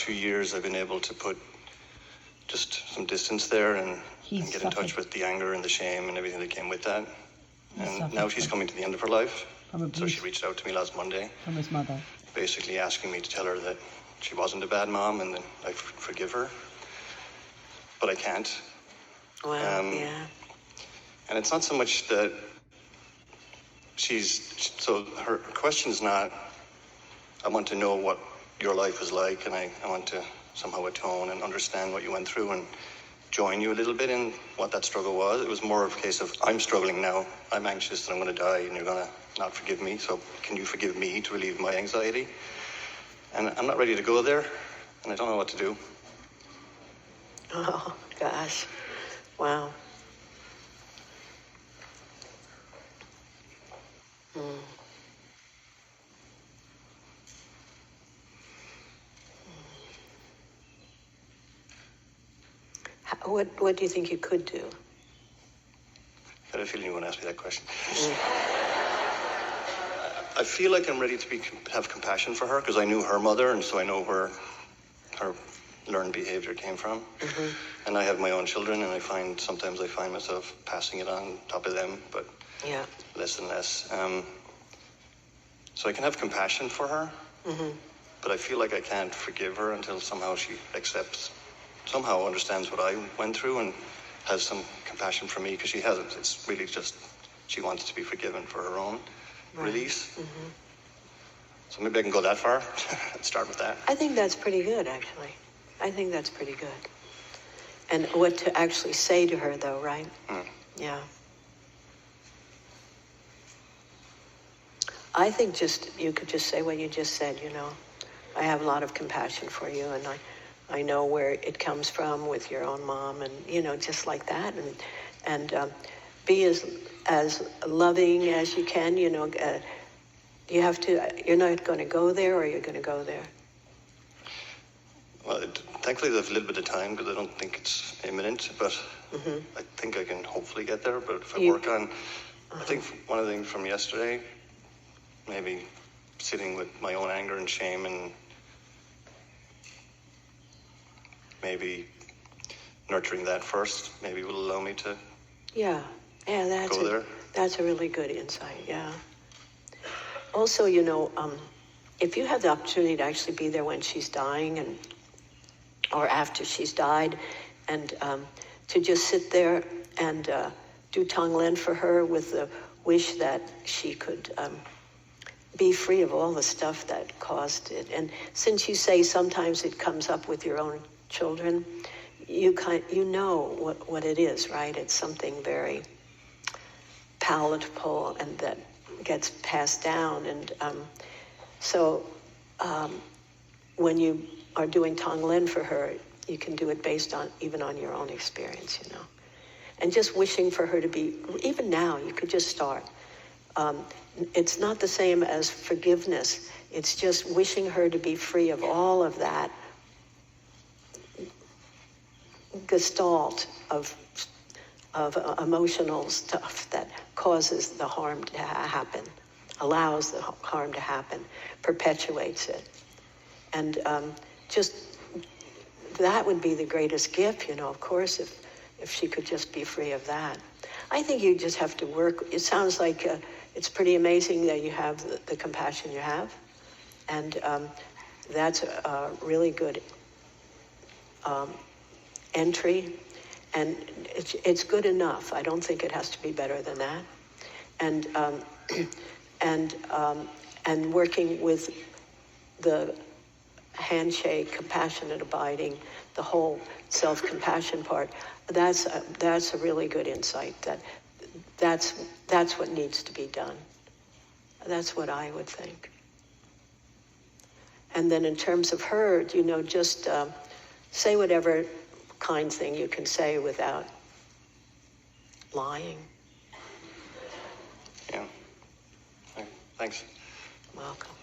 few years, I've been able to put just some distance there and get in touch with the anger and the shame and everything that came with that. And now she's coming to the end of her life. So she reached out to me last Monday. From his mother. Basically asking me to tell her that she wasn't a bad mom and that I forgive her. But I can't. Wow, yeah. And it's not so much that so her question is not, I want to know what your life is like, and I want to somehow atone and understand what you went through and join you a little bit in what that struggle was. It was more of a case of, I'm struggling now, I'm anxious that I'm going to die and you're going to not forgive me, so can you forgive me to relieve my anxiety? And I'm not ready to go there, and I don't know what to do. Oh, gosh. Wow. What do you think you could do? I had a feeling you were going to ask me that question. I feel like I'm ready to have compassion for her because I knew her mother, and so I know where her learned behavior came from. And I have my own children, and sometimes I find myself passing it on top of them, but less and less. So I can have compassion for her, but I feel like I can't forgive her until somehow she somehow understands what I went through and has some compassion for me, because she hasn't. It's really just she wants to be forgiven for her own release. So maybe I can go that far and start with that. I think that's pretty good, actually. I think that's pretty good. And what to actually say to her, though, right? Yeah. I think you could just say what you just said, I have a lot of compassion for you, and I know where it comes from with your own mom, and, just like that, and be as loving as you can, you have to, you're not going to go there, or you're going to go there? Well, thankfully there's a little bit of time, because I don't think it's imminent, but I think I can hopefully get there. But if I work on, I think one of the things from yesterday, maybe sitting with my own anger and shame, and maybe nurturing that first, maybe will allow me to go there. That's a really good insight, yeah. Also, if you have the opportunity to actually be there when she's dying or after she's died, and to just sit there and do Tonglen for her with the wish that she could be free of all the stuff that caused it. And since you say sometimes it comes up with your own children, you know what it is, right? It's something very palatable and that gets passed down. And so when you are doing Tonglen for her, you can do it based on even on your own experience, and just wishing for her to be, even now, you could just start. It's not the same as forgiveness. It's just wishing her to be free of all of that gestalt of emotional stuff that causes the harm to happen, allows the harm to happen, perpetuates it. And just that would be the greatest gift, of course, if she could just be free of that. I think you just have to work. It sounds like it's pretty amazing that you have the compassion you have. And that's a really good entry. And it's good enough. I don't think it has to be better than that. And working with the handshake, compassionate abiding, the whole self-compassion part, that's a really good insight. That's what needs to be done. That's what I would think. And then in terms of her, just say whatever kind thing you can say without lying. Yeah. Thanks. Welcome.